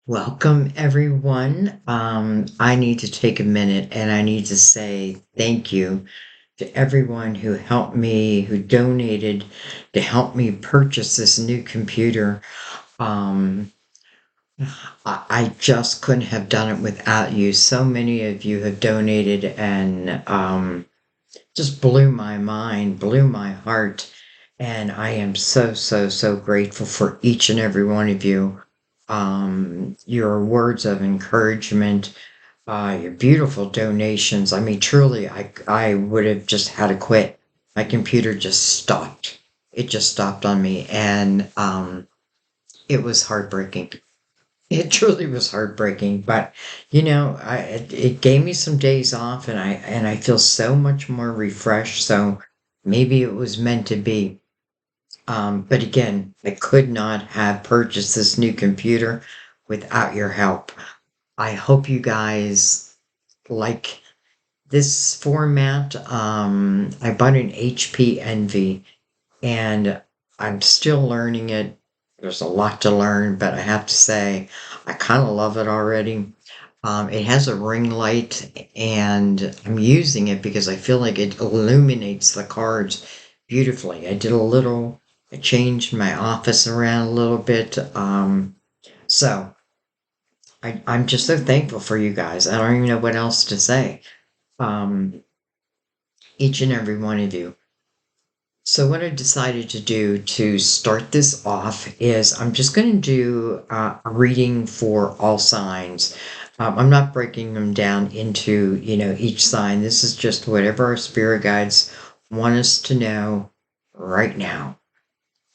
Welcome, everyone. I need to take a minute and I need to say thank you to everyone who helped me, who donated to help me purchase this new computer. Um, I just couldn't have done it without you. So many of you have donated and just blew my mind, blew my heart. And I am so, so, so grateful for each and every one of you. Your words of encouragement, your beautiful donations. I mean, truly, I would have just had to quit. My computer just stopped. It just stopped on me, and it was heartbreaking. It truly was heartbreaking, but it gave me some days off, and I feel so much more refreshed. So maybe it was meant to be. But again, I could not have purchased this new computer without your help. I hope you guys like this format. I bought an HP Envy and I'm still learning it. There's a lot to learn, but I have to say, I kind of love it already. It has a ring light, and I'm using it because I feel like it illuminates the cards beautifully. I changed my office around a little bit. I'm just so thankful for you guys. I don't even know what else to say. Um, each and every one of you. So what I decided to do to start this off is I'm just going to do a reading for all signs. I'm not breaking them down into, each sign. This is just whatever our spirit guides want us to know right now.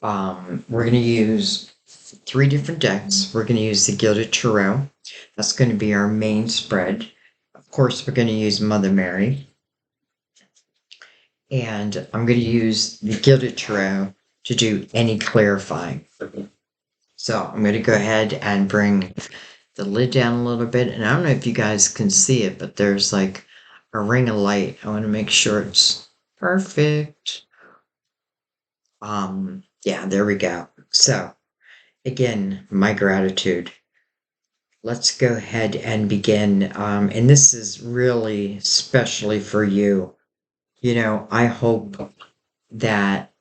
We're going to use three different decks. We're going to use the Gilded Tarot. That's going to be our main spread. Of course, we're going to use Mother Mary. And I'm going to use the Gilded Tarot to do any clarifying. So I'm going to go ahead and bring the lid down a little bit. And I don't know if you guys can see it, but there's like a ring of light. I want to make sure it's perfect. Yeah, there we go. So again, my gratitude. Let's go ahead and begin. And this is really especially for you. I hope that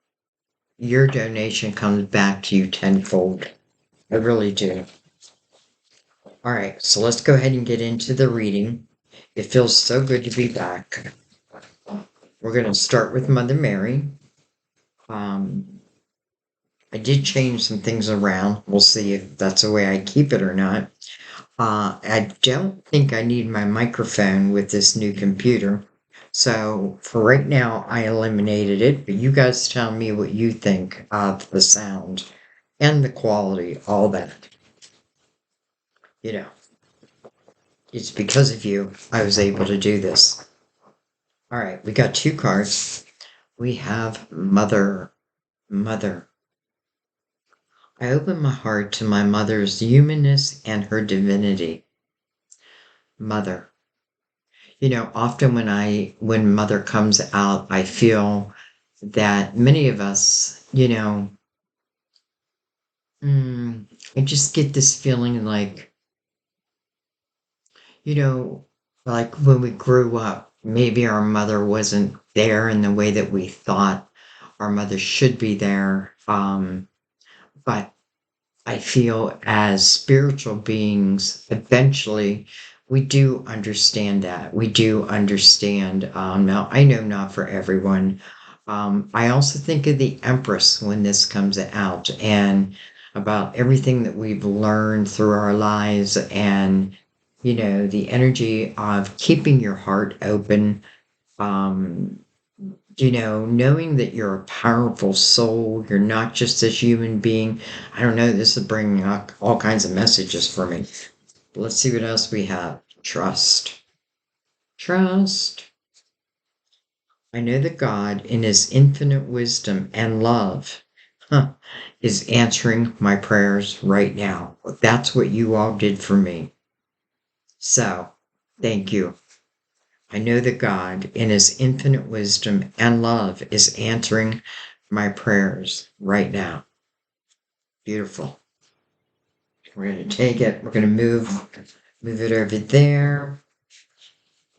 your donation comes back to you tenfold. I really do. All right, so let's go ahead and get into the reading. It feels so good to be back. We're going to start with Mother Mary. I did change some things around. We'll see if that's the way I keep it or not. I don't think I need my microphone with this new computer. So for right now, I eliminated it, but you guys tell me what you think of the sound and the quality, all that. You know, it's because of you I was able to do this. All right, we got two cards. We have Mother. Mother. I open my heart to my mother's humanness and her divinity. Mother. Often when mother comes out, I feel that many of us, I just get this feeling like, you know, like when we grew up, maybe our mother wasn't there in the way that we thought our mother should be there. But I feel as spiritual beings, eventually, we do understand that. We do understand. Now, I know not for everyone. I also think of the Empress when this comes out and about everything that we've learned through our lives and, the energy of keeping your heart open. Um, knowing that you're a powerful soul, you're not just a human being. I don't know, this is bringing up all kinds of messages for me. Let's see what else we have. Trust. Trust. I know that God, in his infinite wisdom and love, is answering my prayers right now. That's what you all did for me. So, thank you. I know that God, in his infinite wisdom and love, is answering my prayers right now. Beautiful. We're going to take it. We're going to move it over there.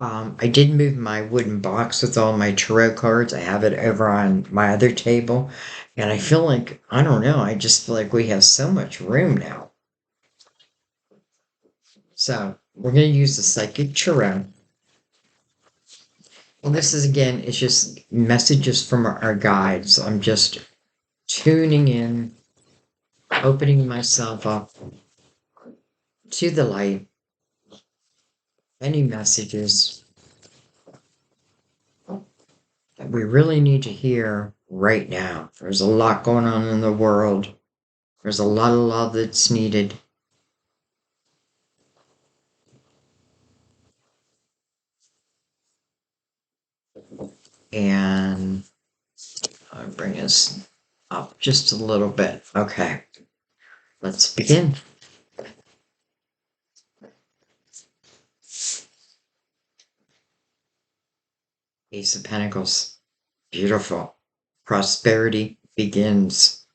I did move my wooden box with all my tarot cards. I have it over on my other table. And I feel like, I don't know, I just feel like we have so much room now. So we're going to use the Psychic Tarot. Well, this is again, it's just messages from our guides. I'm just tuning in, opening myself up to the light, any messages that we really need to hear right now. There's a lot going on in the world. There's a lot of love that's needed. And I'll bring us up just a little bit. Okay, let's begin. Ace of Pentacles. Beautiful. Prosperity begins.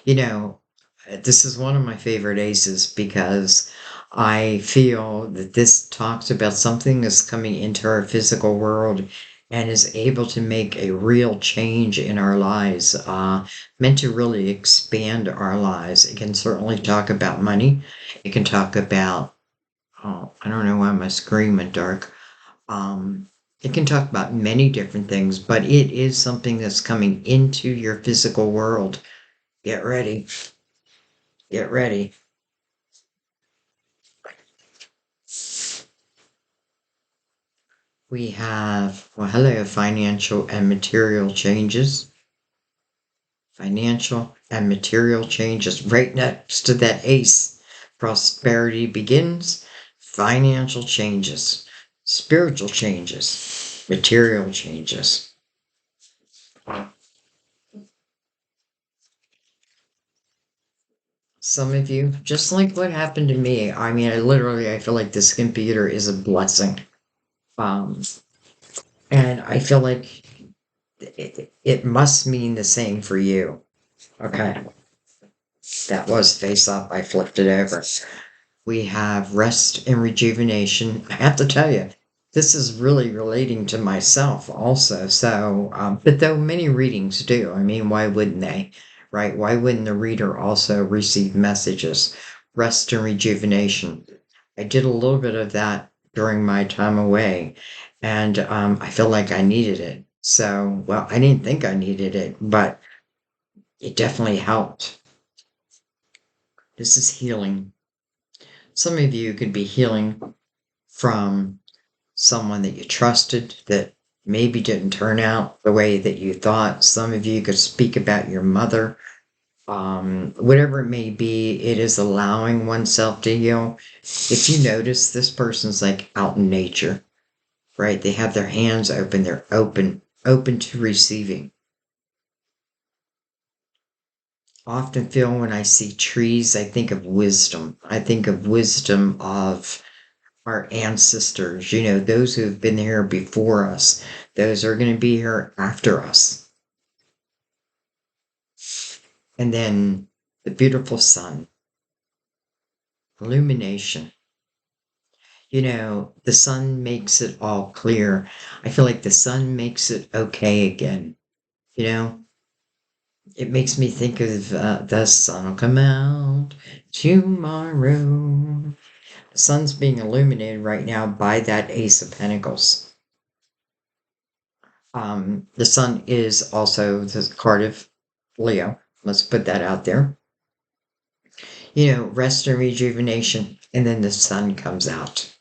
You know, this is one of my favorite aces because I feel that this talks about something that's coming into our physical world and is able to make a real change in our lives, meant to really expand our lives. It can certainly talk about money. It can talk about, oh, I don't know why my screen went dark. Um, it can talk about many different things, but it is something that's coming into your physical world. Get ready. Get ready. We have, well, hello, financial and material changes. Financial and material changes right next to that ace. Prosperity begins, financial changes, spiritual changes, material changes. Some of you, just like what happened to me, I mean, I feel like this computer is a blessing. Um, and I feel like it must mean the same for you. Okay, that was face up. I flipped it over. We have rest and rejuvenation. I have to tell you, this is really relating to myself also. So, but though many readings do, I mean, why wouldn't they? Right? Why wouldn't the reader also receive messages? Rest and rejuvenation. I did a little bit of that during my time away, and I feel like I needed it. So, well, I didn't think I needed it, but it definitely helped. This is healing. Some of you could be healing from someone that you trusted that maybe didn't turn out the way that you thought. Some of you could speak about your mother. Whatever it may be, it is allowing oneself to heal. If you notice, this person's like out in nature, right? They have their hands open. They're open to receiving. Often feel when I see trees, I think of wisdom. I think of wisdom of our ancestors, those who have been here before us, those are going to be here after us. And then the beautiful sun, illumination. The sun makes it all clear. I feel like the sun makes it okay again. You know, it makes me think of the sun will come out tomorrow. The sun's being illuminated right now by that Ace of Pentacles. The sun is also the card of Leo. Let's put that out there. Rest and rejuvenation, and then the sun comes out.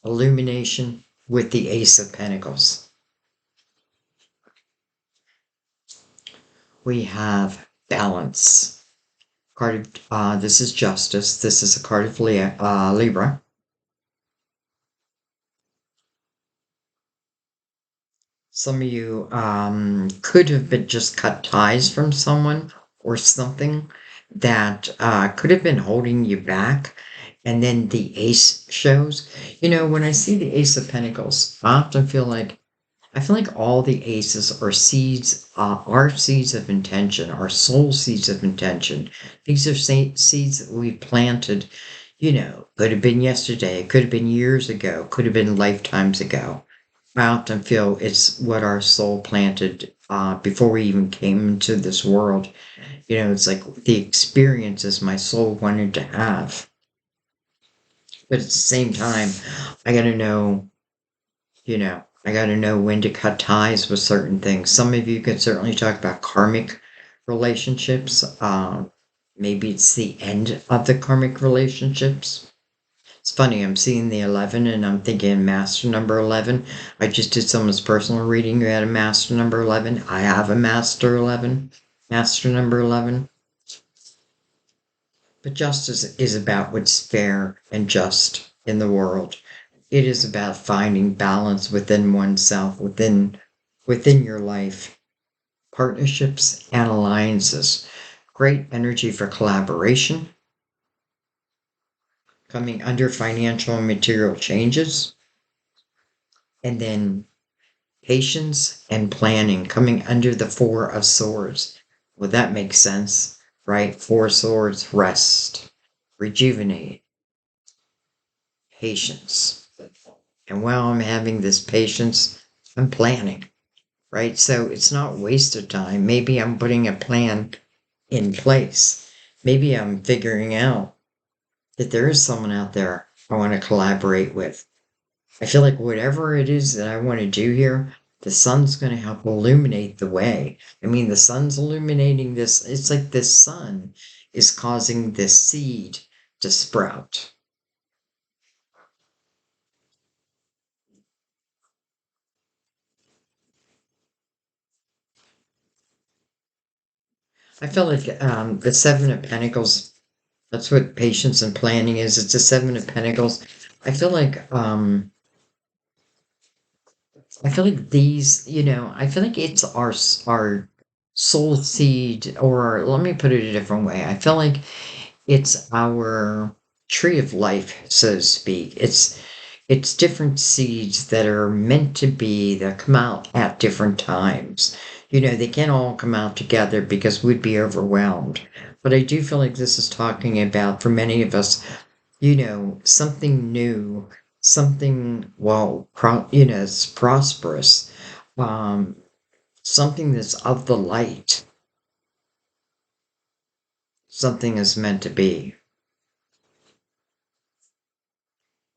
Illumination with the Ace of Pentacles. We have balance. Card of, this is justice. This is a card of Libra. Some of you could have been just cut ties from someone or something that could have been holding you back. And then the ace shows. When I see the Ace of Pentacles, I often feel like I feel like all the aces are seeds, our seeds of intention, our soul seeds of intention. These are seeds that we planted, could have been yesterday, could have been years ago, could have been lifetimes ago. I often feel it's what our soul planted before we even came into this world. It's like the experiences my soul wanted to have. But at the same time, I got to know I got to know when to cut ties with certain things. Some of you could certainly talk about karmic relationships. Maybe it's the end of the karmic relationships. It's funny, I'm seeing the 11 and I'm thinking master number 11. I just did someone's personal reading who had a master number 11. I have a master 11, master number 11. But justice is about what's fair and just in the world. It is about finding balance within oneself, within your life, partnerships and alliances. Great energy for collaboration, coming under financial and material changes, and then patience and planning coming under the Four of Swords. Well, that makes sense, right? Four Swords, rest, rejuvenate, patience. And while I'm having this patience, I'm planning, right? So it's not wasted time. Maybe I'm putting a plan in place. Maybe I'm figuring out that there is someone out there I want to collaborate with. I feel like whatever it is that I want to do here, the sun's going to help illuminate the way. I mean, the sun's illuminating this. It's like the sun is causing this seed to sprout. I feel like the Seven of Pentacles, that's what patience and planning is. It's a Seven of Pentacles. I feel like I feel like it's our soul seed, or let me put it a different way. I feel like it's our tree of life, so to speak. It's different seeds that are meant to be that come out at different times. They can't all come out together because we'd be overwhelmed. But I do feel like this is talking about, for many of us, something new, something, well, it's prosperous, um, something that's of the light, something is meant to be.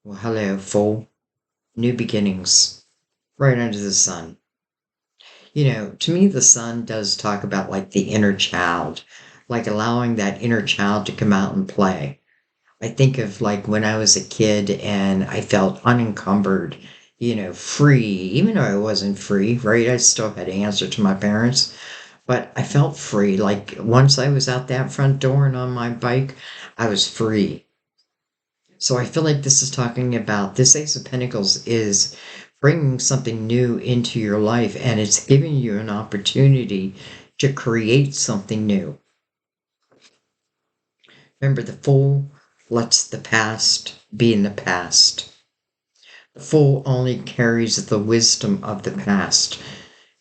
Well, hello, full new beginnings, right under the sun. To me, the sun does talk about like the inner child, like allowing that inner child to come out and play. I think of like when I was a kid and I felt unencumbered, free, even though I wasn't free, right? I still had to answer to my parents, but I felt free. Like once I was out that front door and on my bike, I was free. So I feel like this is talking about this Ace of Pentacles is bringing something new into your life and it's giving you an opportunity to create something new. Remember, the Fool lets the past be in the past. The Fool only carries the wisdom of the past,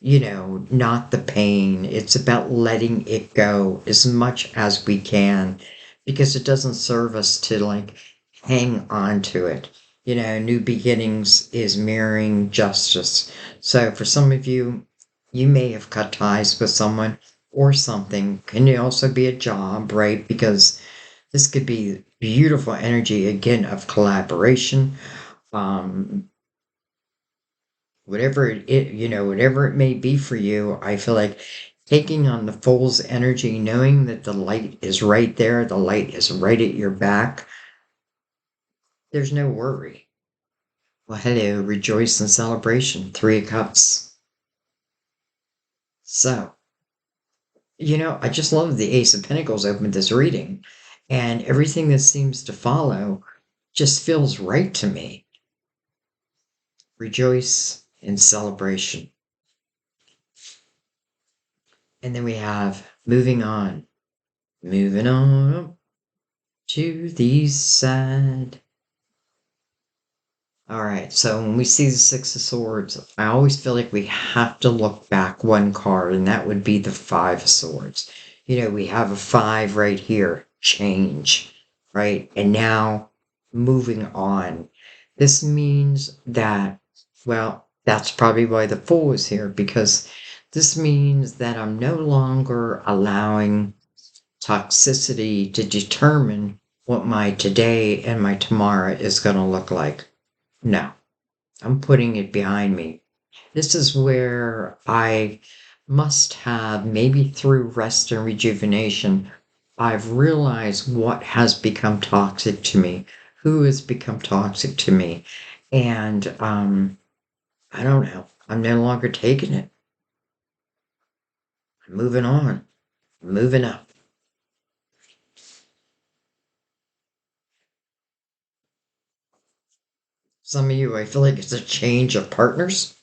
not the pain. It's about letting it go as much as we can because it doesn't serve us to like hang on to it. New beginnings is mirroring justice. So for some of you, you may have cut ties with someone or something. Can it also be a job, right? Because this could be beautiful energy again of collaboration. Um, whatever it may be for you, I feel like taking on the fool's energy, knowing that the light is right there, the light is right at your back, there's no worry. Well, hello, rejoice and celebration, Three of Cups. So, I just love the Ace of Pentacles opened this reading, and everything that seems to follow just feels right to me. Rejoice and celebration. And then we have moving on up to the side. All right. So when we see the Six of Swords, I always feel like we have to look back one card, and that would be the Five of Swords. We have a five right here, change, right? And now moving on. This means that, well, that's probably why the Fool is here, because this means that I'm no longer allowing toxicity to determine what my today and my tomorrow is going to look like. No, I'm putting it behind me. This is where I must have, maybe through rest and rejuvenation, I've realized what has become toxic to me, who has become toxic to me. And I don't know. I'm no longer taking it. I'm moving on, I'm moving up. Some of you, I feel like it's a change of partners.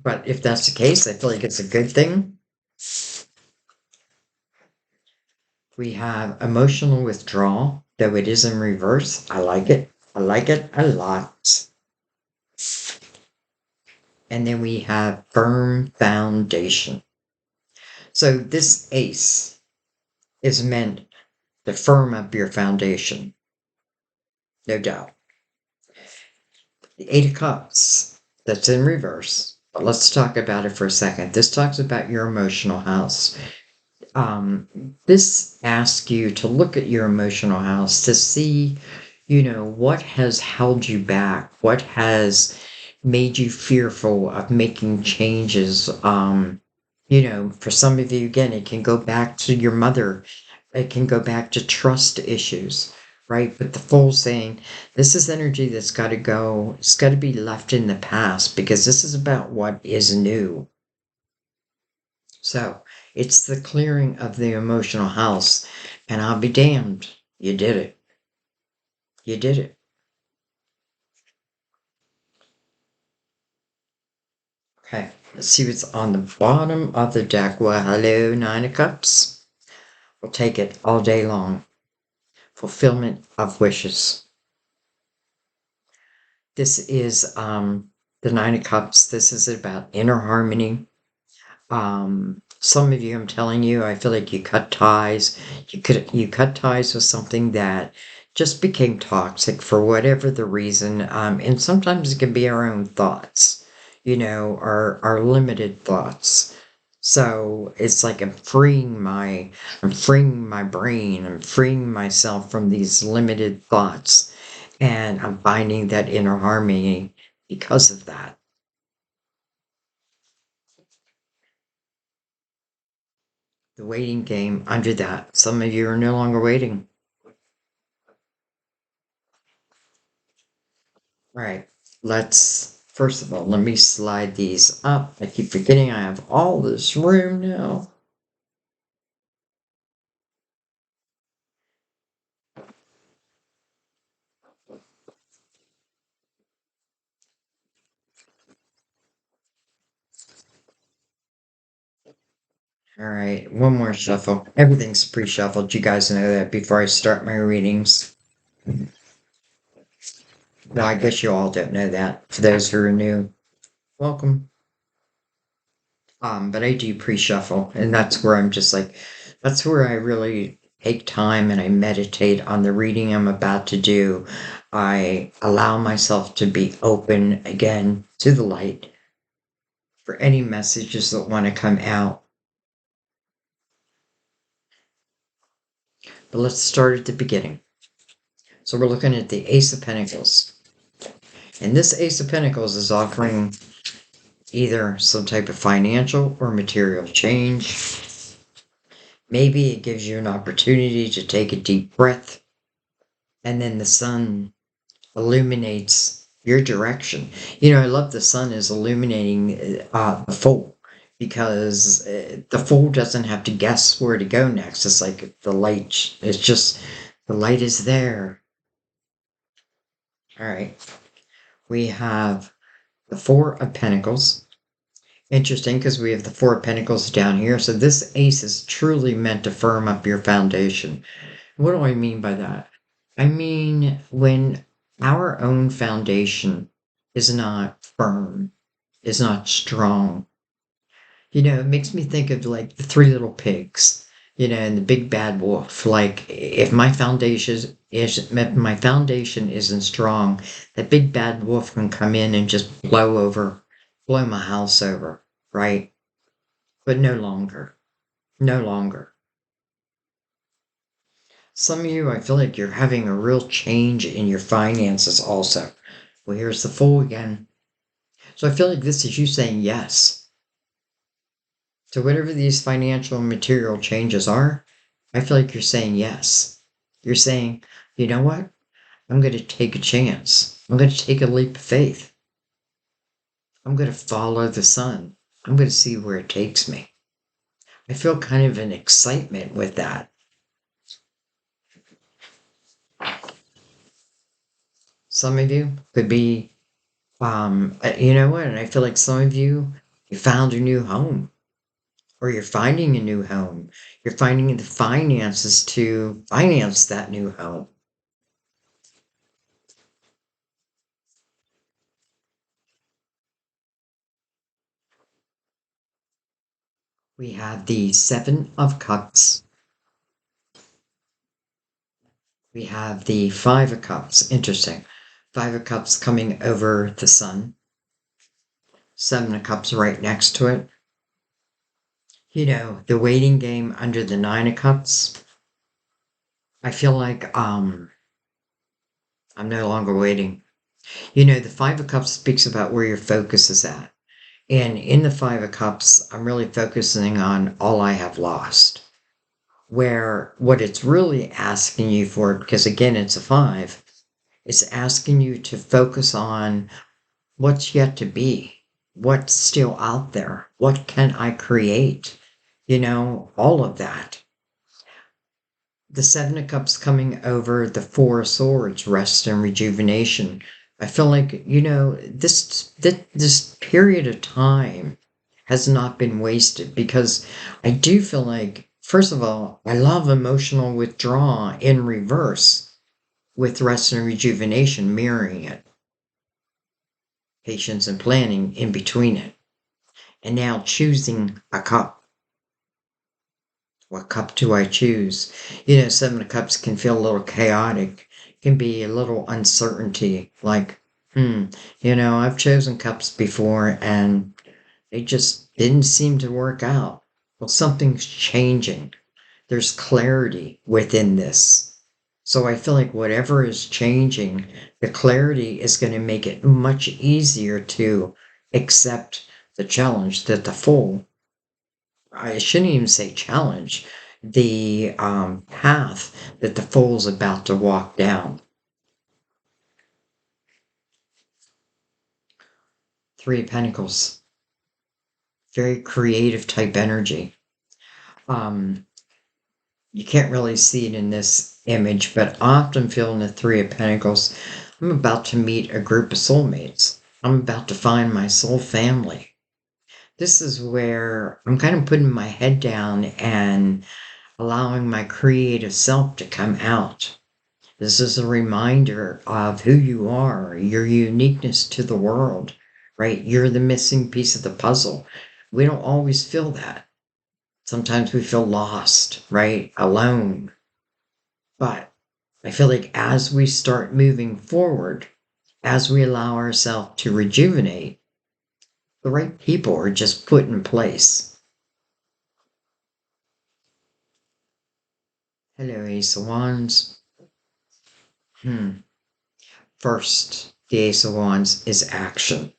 But if that's the case, I feel like it's a good thing. We have emotional withdrawal, though it is in reverse. I like it. I like it a lot. And then we have firm foundation. So this ace is meant to firm up your foundation, no doubt. The Eight of Cups, that's in reverse. But let's talk about it for a second. This talks about your emotional house. This asks you to look at your emotional house to see, what has held you back, what has made you fearful of making changes. For some of you, again, it can go back to your mother, it can go back to trust issues, right? But the Fool saying this is energy that's got to go, it's got to be left in the past because this is about what is new. So it's the clearing of the emotional house. And I'll be damned. You did it. You did it. Okay. Let's see what's on the bottom of the deck. Well, hello, Nine of Cups. We'll take it all day long. Fulfillment of wishes. This is the Nine of Cups. This is about inner harmony. Some of you, I'm telling you, I feel like you cut ties. You cut ties with something that just became toxic for whatever the reason. And sometimes it can be our own thoughts, our limited thoughts. So it's like I'm freeing my brain, I'm freeing myself from these limited thoughts, and I'm finding that inner harmony because of that. The waiting game under that. Some of you are no longer waiting. All right. First of all, let me slide these up. I keep forgetting I have all this room now. All right. One more shuffle. Everything's pre-shuffled. You guys know that before I start my readings. Well, I guess you all don't know that. For those who are new, welcome. But I do pre-shuffle, and that's where I'm just like, that's where I really take time and I meditate on the reading I'm about to do. I allow myself to be open again to the light for any messages that want to come out. But let's start at the beginning. So we're looking at the Ace of Pentacles. And this Ace of Pentacles is offering either some type of financial or material change. Maybe it gives you an opportunity to take a deep breath, and then the sun illuminates your direction. I love the sun is illuminating the Fool, because the Fool doesn't have to guess where to go next. It's like the light, it's just, the light is there. All right. We have the Four of Pentacles. Interesting, because we have the Four of Pentacles down here. So this ace is truly meant to firm up your foundation. What do I mean by that? I mean, when our own foundation is not firm, is not strong, it makes me think of like the three little pigs, and the big bad wolf. Like if my foundation isn't strong, that big bad wolf can come in and just blow my house over, right? But no longer, no longer. Some of you, I feel like you're having a real change in your finances also. Well, here's the Fool again. So I feel like this is you saying yes. So whatever these financial and material changes are, I feel like you're saying yes. You're saying, you know what? I'm going to take a chance. I'm going to take a leap of faith. I'm going to follow the sun. I'm going to see where it takes me. I feel kind of an excitement with that. Some of you could be, you know what? And I feel like some of you found a new home, or you're finding a new home. You're finding the finances to finance that new home. We have the Seven of Cups. We have the Five of Cups. Interesting. Five of Cups coming over the sun. Seven of Cups right next to it. The waiting game under the Nine of Cups. I feel like I'm no longer waiting. The Five of Cups speaks about where your focus is at. And in the Five of Cups, I'm really focusing on all I have lost. Where what it's really asking you for, because again, it's a five, it's asking you to focus on what's yet to be, what's still out there, what can I create, all of that. The Seven of Cups coming over the Four of Swords, rest and rejuvenation. I feel like, this period of time has not been wasted, because I do feel like, first of all, I love emotional withdrawal in reverse with rest and rejuvenation mirroring it, patience and planning in between it, and now choosing a cup. What cup do I choose? Seven of Cups can feel a little chaotic, can be a little uncertainty, like, I've chosen cups before and they just didn't seem to work out. Well, something's changing. There's clarity within this. So I feel like whatever is changing, the clarity is going to make it much easier to accept the challenge that the Fool, I shouldn't even say challenge, the path that the Fool's about to walk down. Three of Pentacles, very creative type energy. Um, you can't really see it in this image, but I often feel in the Three of Pentacles, I'm about to meet a group of soulmates. I'm about to find my soul family. This is where I'm kind of putting my head down and allowing my creative self to come out. This is a reminder of who you are, your uniqueness to the world, right? You're the missing piece of the puzzle. We don't always feel that. Sometimes we feel lost, right? Alone. But I feel like as we start moving forward, as we allow ourselves to rejuvenate, the right people are just put in place. Hello, Ace of Wands. First, the Ace of Wands is action.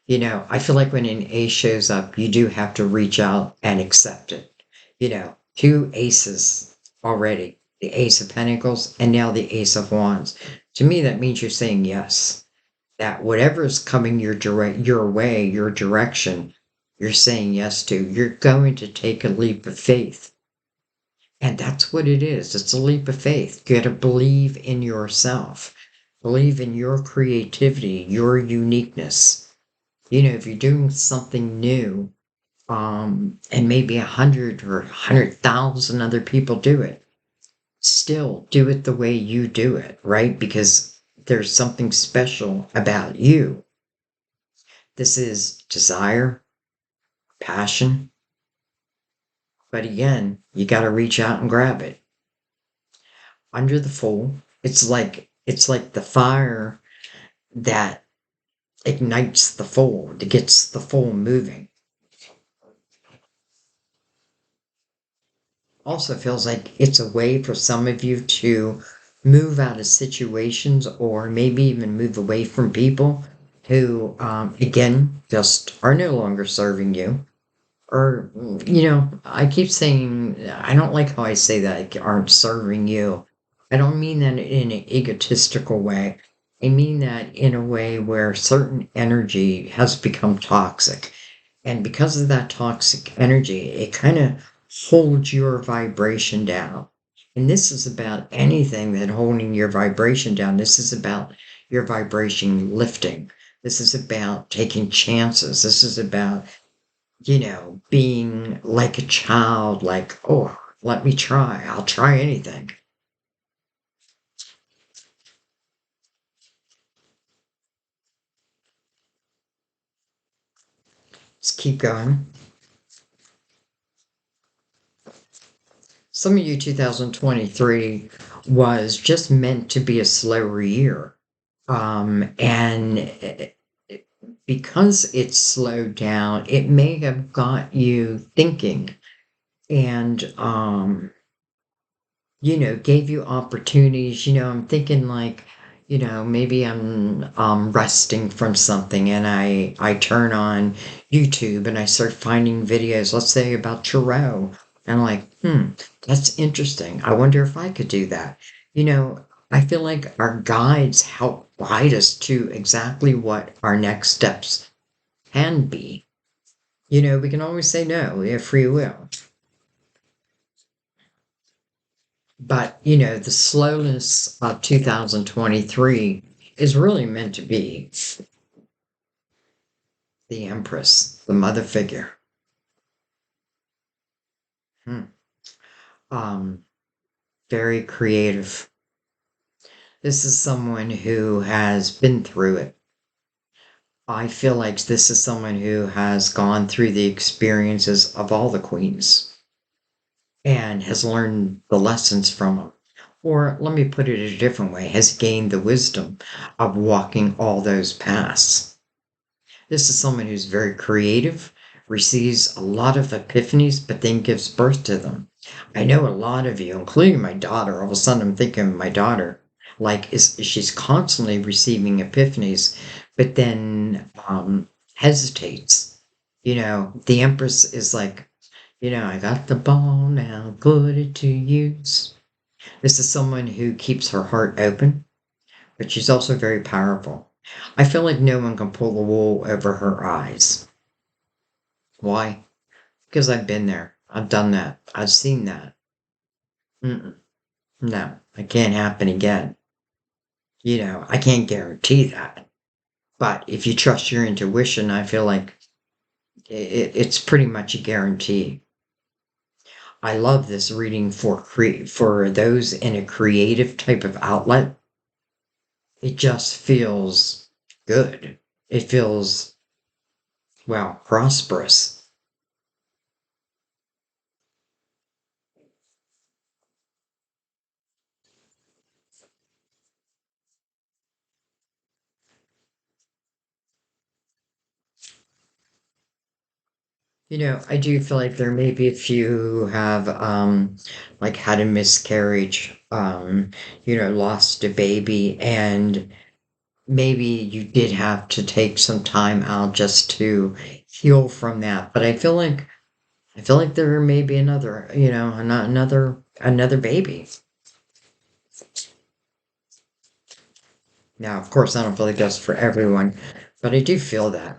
I feel like when an ace shows up, you do have to reach out and accept it. Two aces already, the Ace of Pentacles and now the Ace of Wands. To me, that means you're saying yes. That whatever is coming your way, your direction, you're saying yes to. You're going to take a leap of faith. And that's what it is. It's a leap of faith. You got to believe in yourself. Believe in your creativity, your uniqueness. If you're doing something new, and maybe 100 or 100,000 other people do it, still do it the way you do it, right? Because there's something special about you. This is desire, passion, but again, you got to reach out and grab it. Under the full, it's like the fire that ignites the full, that gets the full moving. Also feels like it's a way for some of you to move out of situations or maybe even move away from people who, again, just are no longer serving you. Or, I keep saying, I don't like how I say that, like, aren't serving you. I don't mean that in an egotistical way. I mean that in a way where certain energy has become toxic. And because of that toxic energy, it kind of holds your vibration down. And this is about anything that holding your vibration down. This is about your vibration lifting. This is about taking chances. This is about, being like a child, like, oh, let me try. I'll try anything. Let's keep going. Some of you, 2023 was just meant to be a slower year. And because it's slowed down, it may have got you thinking and, gave you opportunities. I'm thinking like, maybe I'm resting from something and I turn on YouTube and I start finding videos, let's say about tarot. And I'm like, that's interesting. I wonder if I could do that. I feel like our guides help guide us to exactly what our next steps can be. We can always say no, we have free will. But, the slowness of 2023 is really meant to be the Empress, the mother figure. Hmm. Um, Very creative. This is someone who has been through it. I feel like this is someone who has gone through the experiences of all the queens and has learned the lessons from them. Or let me put it a different way, has gained the wisdom of walking all those paths. This is someone who's very creative, receives a lot of epiphanies, but then gives birth to them. I know a lot of you, including my daughter, all of a sudden I'm thinking of my daughter, like she's constantly receiving epiphanies, but then hesitates. The Empress is like, I got the ball now, put it to use. This is someone who keeps her heart open, but she's also very powerful. I feel like no one can pull the wool over her eyes. Why? Because I've been there. I've done that. I've seen that. Mm-mm. No, it can't happen again. I can't guarantee that. But if you trust your intuition, I feel like it's pretty much a guarantee. I love this reading for those in a creative type of outlet. It just feels good. It feels, well, prosperous. I do feel like there may be a few who have like had a miscarriage, lost a baby, and maybe you did have to take some time out just to heal from that. But I feel like there may be another, another baby. Now, of course, I don't feel like that's for everyone, but I do feel that.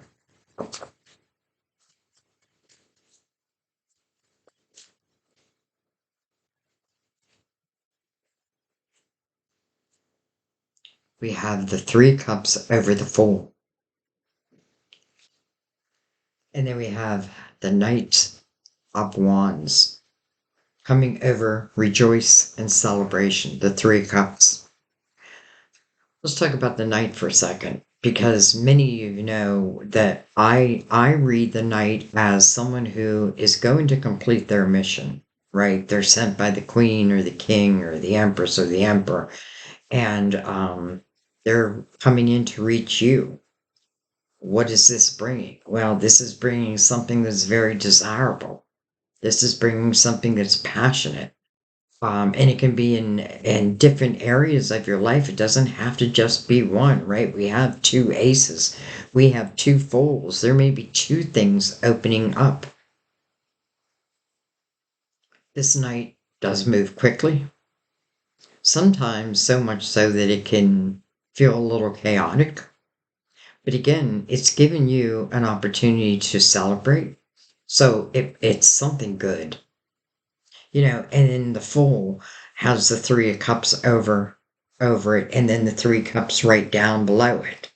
We have the three cups over the full, and then we have the knight of wands. coming over rejoice and celebration, the Three of Cups. Let's talk about the Knight for a second, because many of you know that I read the Knight as someone who is going to complete their mission, right? They're sent by the Queen or the King or the Empress or the Emperor, and they're coming in to reach you. What is this bringing? Well, this is bringing something that's very desirable. This is bringing something that's passionate. And it can be in different areas of your life. It doesn't have to just be one, right? We have two aces. We have two foals. There may be two things opening up. This Knight does move quickly. Sometimes so much so that it can feel a little chaotic. But again, it's given you an opportunity to celebrate. So it's something good. And then the Fool has the Three of Cups over it, and then the Three Cups right down below it.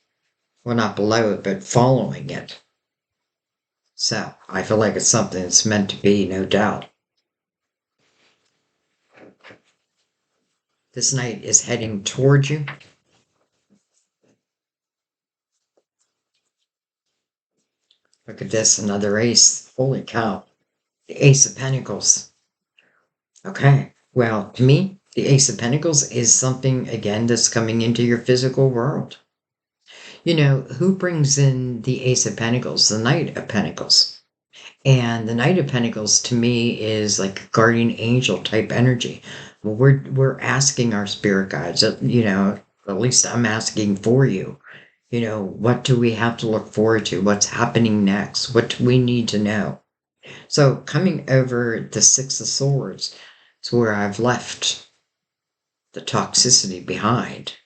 Well, not below it, but following it. So I feel like it's something that's meant to be, no doubt. This Knight is heading towards you. Look at this, another ace. Holy cow. The Ace of Pentacles. Okay. Well, to me, the Ace of Pentacles is something, again, that's coming into your physical world. Who brings in the Ace of Pentacles? The Knight of Pentacles. And the Knight of Pentacles to me is like a guardian angel type energy. Well, we're asking our spirit guides, at least I'm asking for you. What do we have to look forward to? What's happening next? What do we need to know? So coming over the Six of Swords is where I've left the toxicity behind.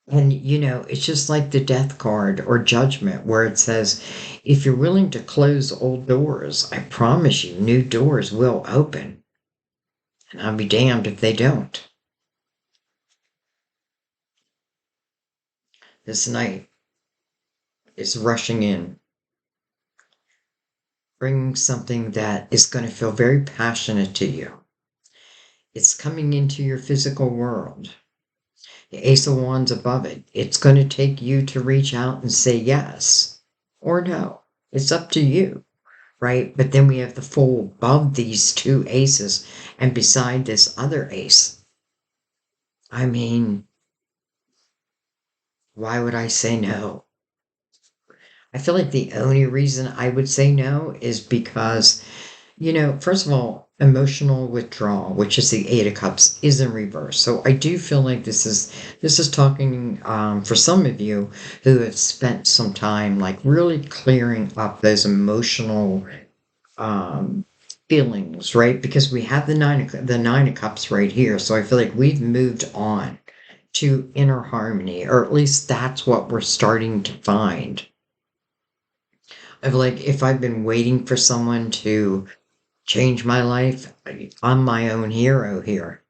And, it's just like the Death card or Judgment, where it says, if you're willing to close old doors, I promise you, new doors will open. And I'll be damned if they don't. This Knight is rushing in, bringing something that is going to feel very passionate to you. It's coming into your physical world. The Ace of Wands above it. It's going to take you to reach out and say yes or no. It's up to you. Right? But then we have the Fool above these two aces and beside this other ace. I mean, why would I say no? I feel like the only reason I would say no is because, first of all, emotional withdrawal, which is the Eight of Cups, is in reverse. So I do feel like this is talking for some of you who have spent some time like really clearing up those emotional feelings, right? Because we have the nine of cups right here. So I feel like we've moved on to inner harmony, or at least that's what we're starting to find. I feel like if I've been waiting for someone to change my life, I'm my own hero here.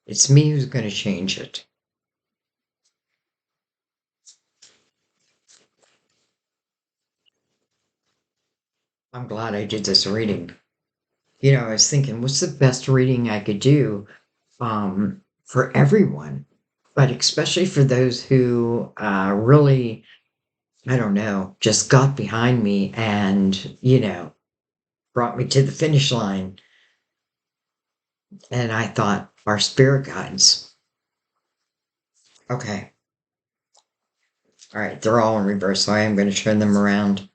It's me who's going to change it. I'm glad I did this reading. I was thinking, what's the best reading I could do for everyone? But especially for those who really, I don't know, just got behind me and, brought me to the finish line. And I thought, our spirit guides. Okay. All right. They're all in reverse. So I am going to turn them around.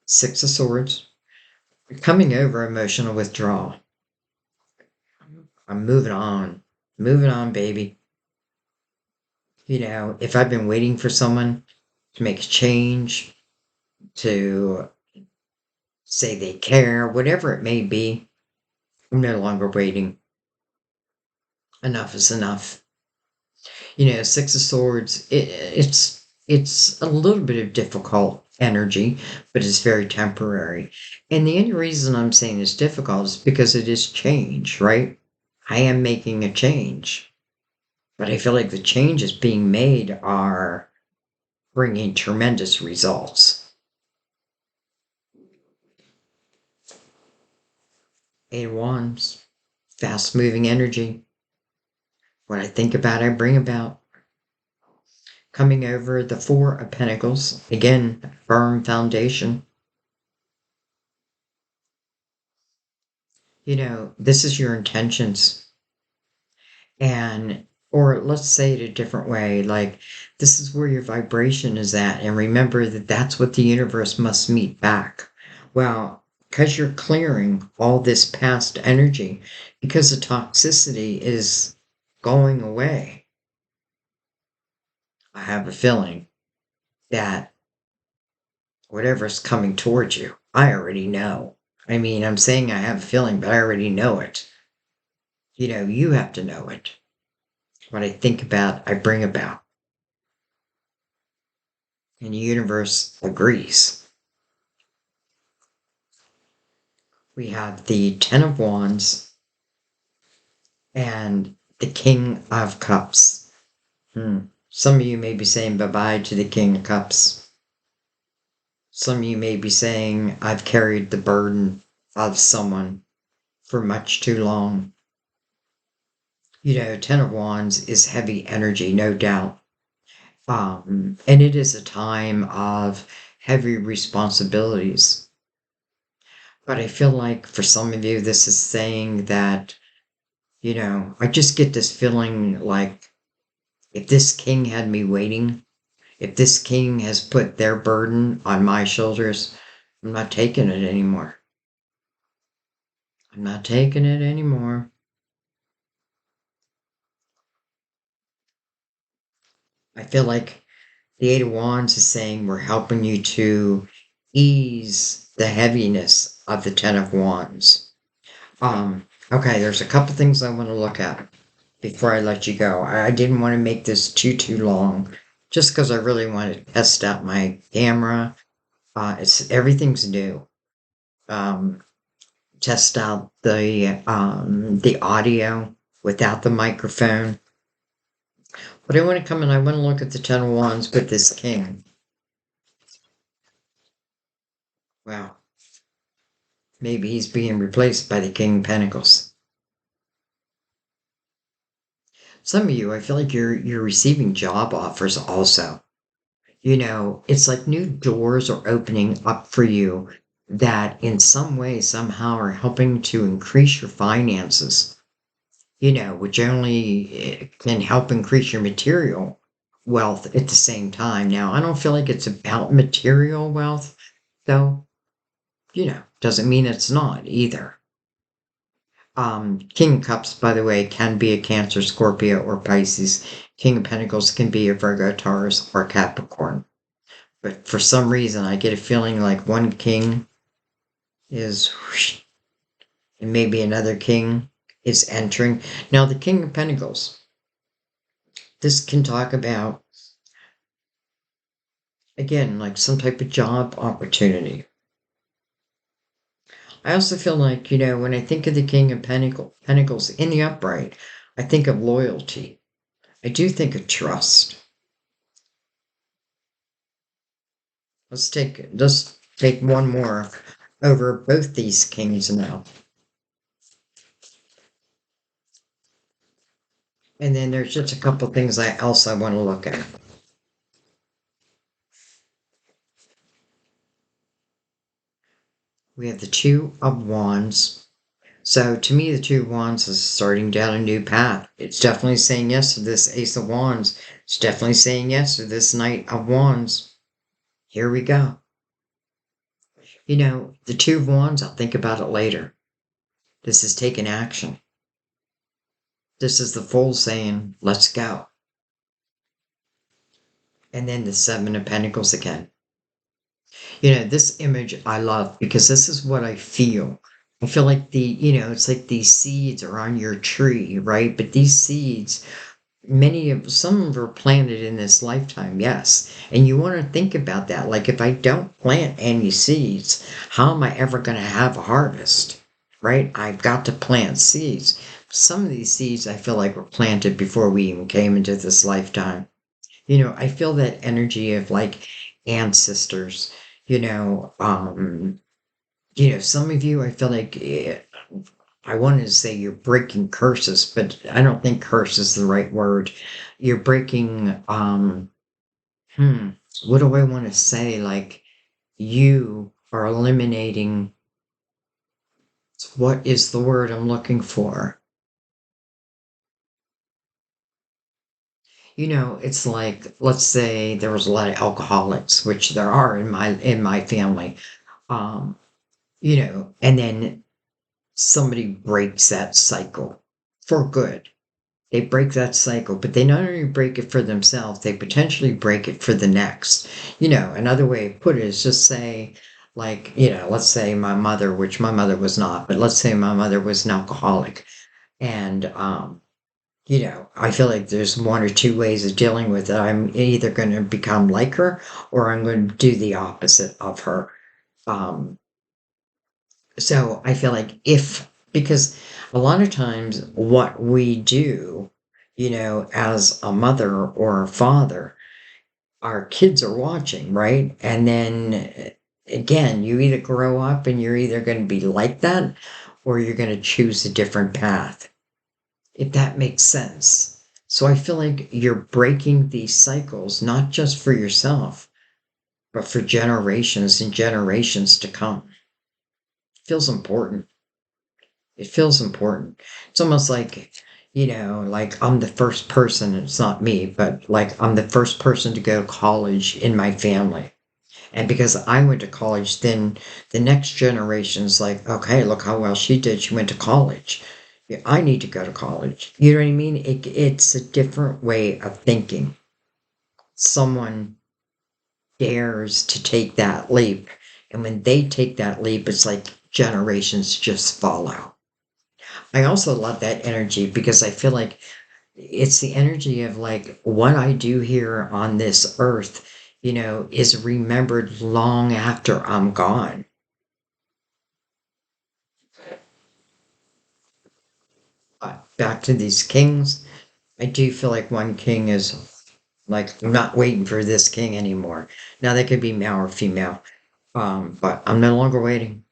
Six of Swords. Coming over emotional withdrawal. I'm moving on. Moving on, baby. If I've been waiting for someone to make a change, to say they care, whatever it may be, I'm no longer waiting. Enough is enough. Six of Swords, it's a little bit of difficult energy, but it's very temporary. And the only reason I'm saying it's difficult is because it is change, right? I am making a change, but I feel like the changes being made are bringing tremendous results. Eight of Wands, fast moving energy. What I think about, I bring about. Coming over the Four of Pentacles, again, firm foundation. This is your intentions. And, or let's say it a different way, like this is where your vibration is at. And remember that that's what the universe must meet back. Well, because you're clearing all this past energy, because the toxicity is going away, I have a feeling that whatever's coming towards you, I already know. I mean, I'm saying I have a feeling, but I already know it. You have to know it. What I think about, I bring about. And the universe agrees. We have the Ten of Wands and the King of Cups. Some of you may be saying bye-bye to the King of Cups. Some of you may be saying, I've carried the burden of someone for much too long. Ten of Wands is heavy energy, no doubt. And it is a time of heavy responsibilities. But I feel like for some of you, this is saying that, I just get this feeling like if this king had me waiting, if this king has put their burden on my shoulders, I'm not taking it anymore. I'm not taking it anymore. I feel like the Eight of Wands is saying we're helping you to ease the heaviness of the Ten of Wands. Okay, there's a couple things I want to look at before I let you go. I didn't want to make this too long, just because I really want to test out my camera. Everything's new. Test out the audio without the microphone. But I want to come in. I want to look at the Ten of Wands with this King. Wow. Maybe he's being replaced by the King of Pentacles. Some of you, I feel like you're receiving job offers also. It's like new doors are opening up for you that in some way, somehow are helping to increase your finances, which only can help increase your material wealth at the same time. Now, I don't feel like it's about material wealth, though, doesn't mean it's not either. King of Cups, by the way, can be a Cancer, Scorpio, or Pisces. King of Pentacles can be a Virgo, Taurus, or Capricorn. But for some reason, I get a feeling like one king is, whoosh, and maybe another king is entering. Now, the King of Pentacles, this can talk about, again, like some type of job opportunity. I also feel like, when I think of the King of Pentacles in the upright, I think of loyalty. I do think of trust. Let's take one more over both these kings now. And then there's just a couple things else I want to look at. We have the Two of Wands. So to me, the Two of Wands is starting down a new path. It's definitely saying yes to this Ace of Wands. It's definitely saying yes to this Knight of Wands. Here we go. The Two of Wands, I'll think about it later. This is taking action. This is the Fool saying, let's go. And then the Seven of Pentacles again. This image I love because this is what I feel. I feel like it's like these seeds are on your tree, right? But these seeds, some of them are planted in this lifetime, yes. And you want to think about that. Like, if I don't plant any seeds, how am I ever going to have a harvest, right? I've got to plant seeds. Some of these seeds I feel like were planted before we even came into this lifetime. I feel that energy of like ancestors, some of you, I feel like I wanted to say you're breaking curses, but I don't think curse is the right word. You're breaking, hmm, what do I want to say? Like, you are eliminating, what is the word I'm looking for? It's like, let's say there was a lot of alcoholics, which there are in my family. Um, and then somebody breaks that cycle for good. They break that cycle, but they not only break it for themselves, they potentially break it for the next. Another way to put it is just say, like, let's say my mother, which my mother was not, but let's say my mother was an alcoholic. And, I feel like there's one or two ways of dealing with it. I'm either going to become like her or I'm going to do the opposite of her. Um, so I feel like because a lot of times what we do, as a mother or a father, our kids are watching, right? And then again, you either grow up and you're either going to be like that or you're going to choose a different path, if that makes sense. So I feel like you're breaking these cycles, not just for yourself, but for generations and generations to come. It feels important. It feels important. It's almost like, like I'm the first person, it's not me, but like I'm the first person to go to college in my family. And because I went to college, then the next generation's like, okay, look how well she did. She went to college. Yeah, I need to go to college. You know what I mean? It's a different way of thinking. Someone dares to take that leap. And when they take that leap, it's like generations just follow. I also love that energy because I feel like it's the energy of like what I do here on this earth, is remembered long after I'm gone. But back to these kings, I do feel like one king is like, I'm not waiting for this king anymore. Now they could be male or female, but I'm no longer waiting.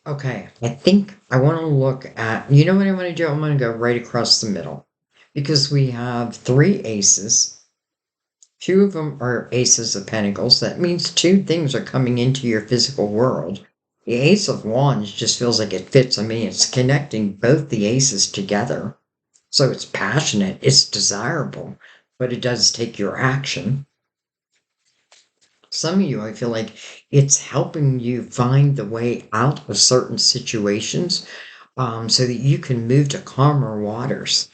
Okay, I think I want to look at, you know what I want to do? I'm going to go right across the middle because we have three aces. Two of them are aces of pentacles. That means two things are coming into your physical world. The ace of wands just feels like it fits. I mean, it's connecting both the aces together. So it's passionate, it's desirable, but it does take your action. Some of you, I feel like it's helping you find the way out of certain situations, so that you can move to calmer waters.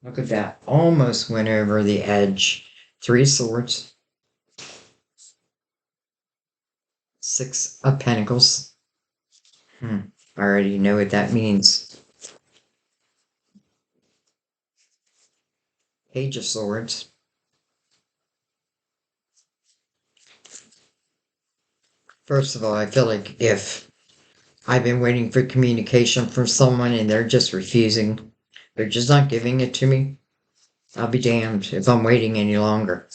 Look at that. Almost went over the edge. Three of swords, six of pentacles. I already know what that means. Page of swords. First of all, I feel like if I've been waiting for communication from someone and they're just refusing, they're just not giving it to me, I'll be damned if I'm waiting any longer.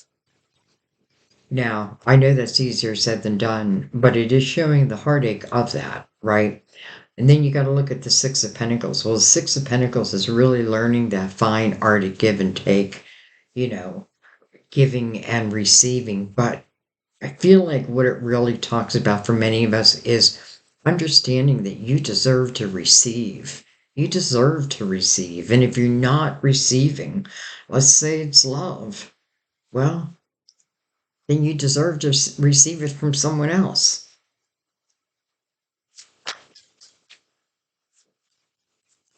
Now, I know that's easier said than done, but it is showing the heartache of that, right? And then you got to look at the Six of Pentacles. Well, the Six of Pentacles is really learning that fine art of give and take, you know, giving and receiving. But I feel like what it really talks about for many of us is understanding that you deserve to receive. You deserve to receive. And if you're not receiving, let's say it's love, well, then you deserve to receive it from someone else.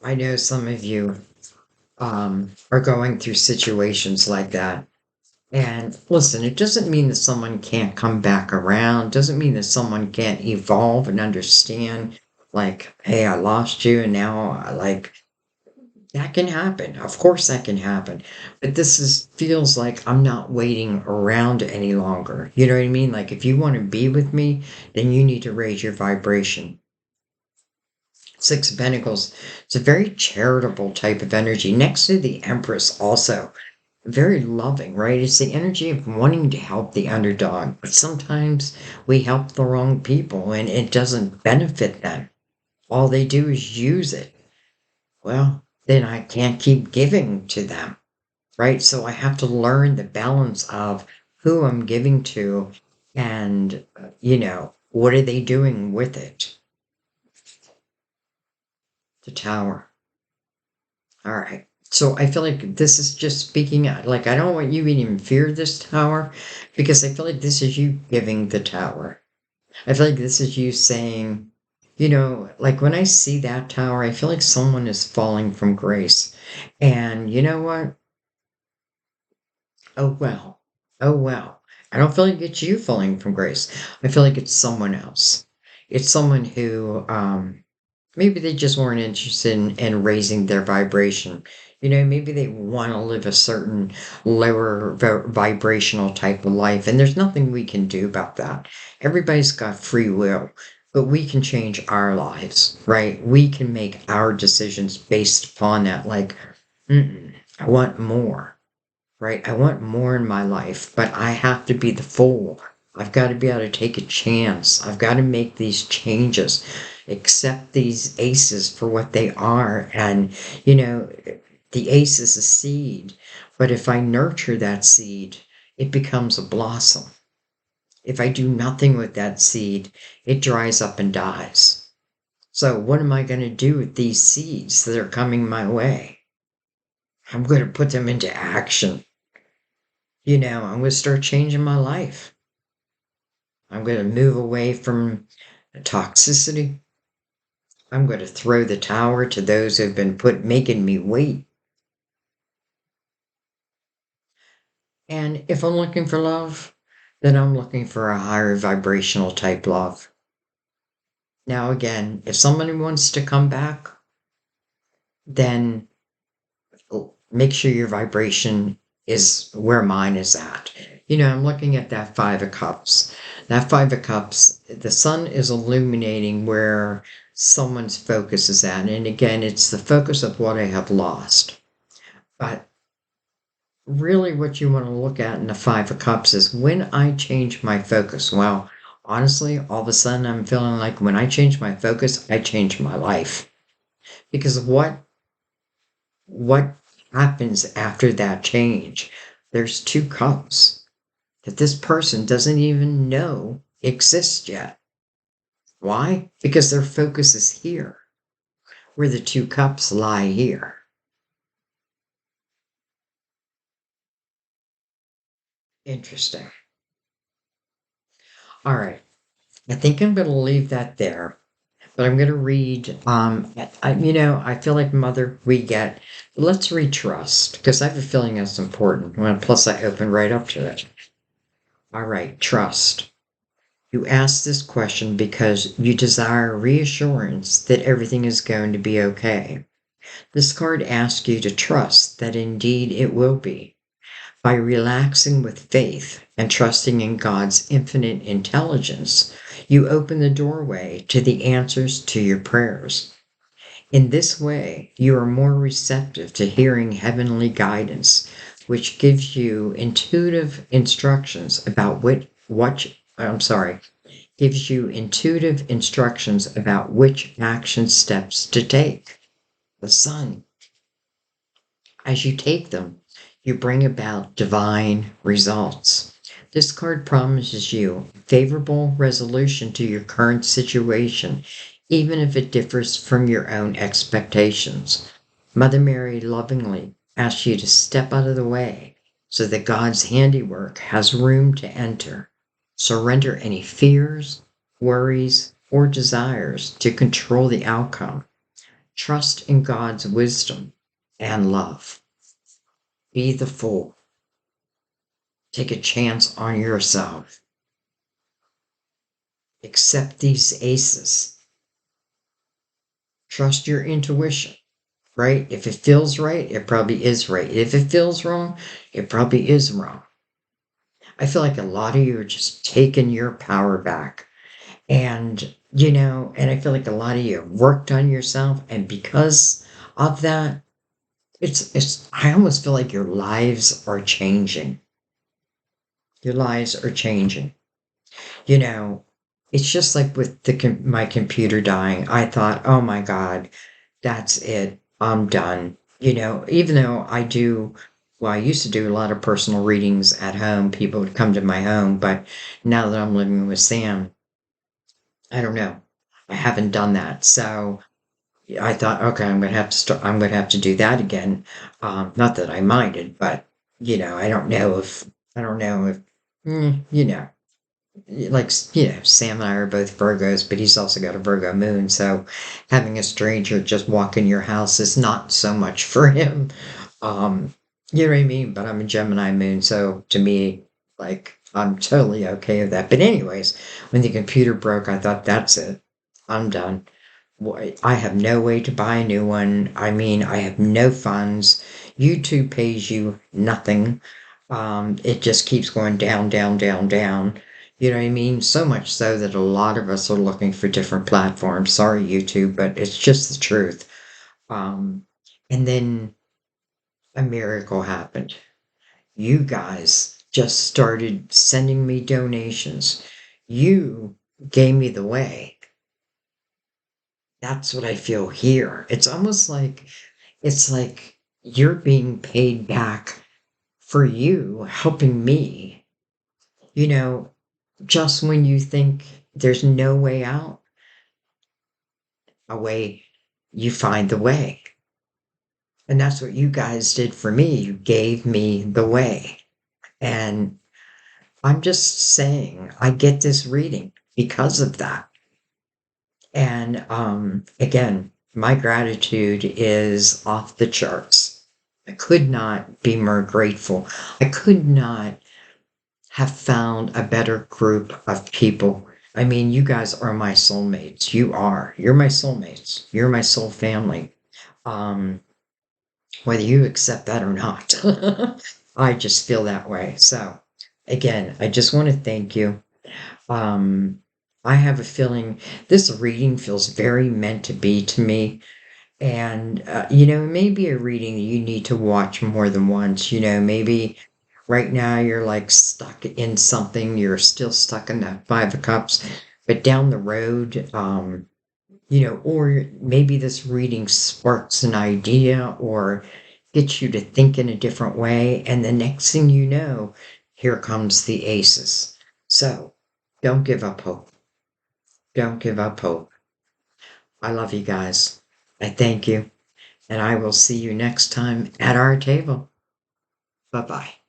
I know some of you are going through situations like that. And listen, it doesn't mean that someone can't come back around, doesn't mean that someone can't evolve and understand, like, hey, I lost you, and now I like that can happen. Of course that can happen. But this is feels like I'm not waiting around any longer. You know what I mean? Like if you want to be with me, then you need to raise your vibration. Six of Pentacles. It's a very charitable type of energy. Next to the Empress also. very loving, right? It's the energy of wanting to help the underdog, but sometimes we help the wrong people and it doesn't benefit them. All they do is use it. Well, then I can't keep giving to them, right? So I have to learn the balance of who I'm giving to and, what are they doing with it? The tower. All right. So I feel like this is just speaking out. Like, I don't want you to even fear this tower because I feel like this is you giving the tower. I feel like this is you saying, like when I see that tower, I feel like someone is falling from grace. And you know what? Oh, well. Oh, well. I don't feel like it's you falling from grace. I feel like it's someone else. It's someone who, maybe they just weren't interested in raising their vibration. Maybe they want to live a certain lower vibrational type of life, and there's nothing we can do about that. Everybody's got free will, but we can change our lives, right? We can make our decisions based upon that. Like, I want more, right? I want more in my life, but I have to be the fool. I've got to be able to take a chance. I've got to make these changes, accept these aces for what they are. And, you know, the ace is a seed, but if I nurture that seed, it becomes a blossom. If I do nothing with that seed, it dries up and dies. So, what am I going to do with these seeds that are coming my way? I'm going to put them into action. I'm going to start changing my life. I'm going to move away from toxicity. I'm going to throw the tower to those who've been making me wait. And if I'm looking for love, then I'm looking for a higher vibrational type love. Now, again, if somebody wants to come back, then make sure your vibration is where mine is at. I'm looking at that Five of Cups. That Five of Cups, the sun is illuminating where someone's focus is at. And again, it's the focus of what I have lost. But really, what you want to look at in the Five of Cups is when I change my focus. Well, honestly, all of a sudden, I'm feeling like when I change my focus, I change my life. Because what happens after that change? There's two cups that this person doesn't even know exist yet. Why? Because their focus is here, where the two cups lie here. Interesting. All right. I think I'm going to leave that there, but I'm going to read. I feel like Mother, let's read trust because I have a feeling that's important. Well, plus, I open right up to it. All right, trust. You ask this question because you desire reassurance that everything is going to be okay. This card asks you to trust that indeed it will be. By relaxing with faith and trusting in God's infinite intelligence, you open the doorway to the answers to your prayers. In this way, you are more receptive to hearing heavenly guidance, which gives you intuitive instructions about gives you intuitive instructions about which action steps to take. The sun. As you take them, you bring about divine results. This card promises you favorable resolution to your current situation, even if it differs from your own expectations. Mother Mary lovingly asks you to step out of the way so that God's handiwork has room to enter. Surrender any fears, worries, or desires to control the outcome. Trust in God's wisdom and love. Be the fool. Take a chance on yourself. Accept these aces. Trust your intuition, right? If it feels right, it probably is right. If it feels wrong, it probably is wrong. I feel like a lot of you are just taking your power back. And I feel like a lot of you have worked on yourself. And because of that, I almost feel like your lives are changing. Your lives are changing. You know, it's just like with my computer dying. I thought, oh my God, that's it. I'm done. Even though well, I used to do a lot of personal readings at home. People would come to my home, but now that I'm living with Sam, I don't know. I haven't done that. So I thought, okay, I'm gonna have to do that again. Not that I minded, but I don't know if, like, Sam and I are both Virgos, but he's also got a Virgo moon. So having a stranger just walk in your house is not so much for him. Um, you know what I mean? But I'm a Gemini moon. So to me, like, I'm totally okay with that. But anyways, when the computer broke, I thought, that's it. I'm done. I have no way to buy a new one. I mean, I have no funds. YouTube pays you nothing. It just keeps going down, down, down, down. You know what I mean? So much so that a lot of us are looking for different platforms. Sorry, YouTube, but it's just the truth. Um, and then a miracle happened. You guys just started sending me donations. You gave me the way. That's what I feel here. It's like you're being paid back for you helping me. You know, just when you think there's no way out, a way, you find the way. And that's what you guys did for me. You gave me the way. And I'm just saying, I get this reading because of that. And again, my gratitude is off the charts. I could not be more grateful. I could not have found a better group of people. I mean, you guys are my soulmates. You are. You're my soulmates. You're my soul family. Um, whether you accept that or not. I just feel that way. So, again, I just want to thank you. Um, I have a feeling this reading feels very meant to be to me. And, it may be a reading that you need to watch more than once. Maybe right now you're like stuck in something, you're still stuck in that Five of Cups, but down the road, or maybe this reading sparks an idea or gets you to think in a different way. And the next thing you know, here comes the aces. So don't give up hope. Don't give up hope. I love you guys. I thank you. And I will see you next time at our table. Bye bye.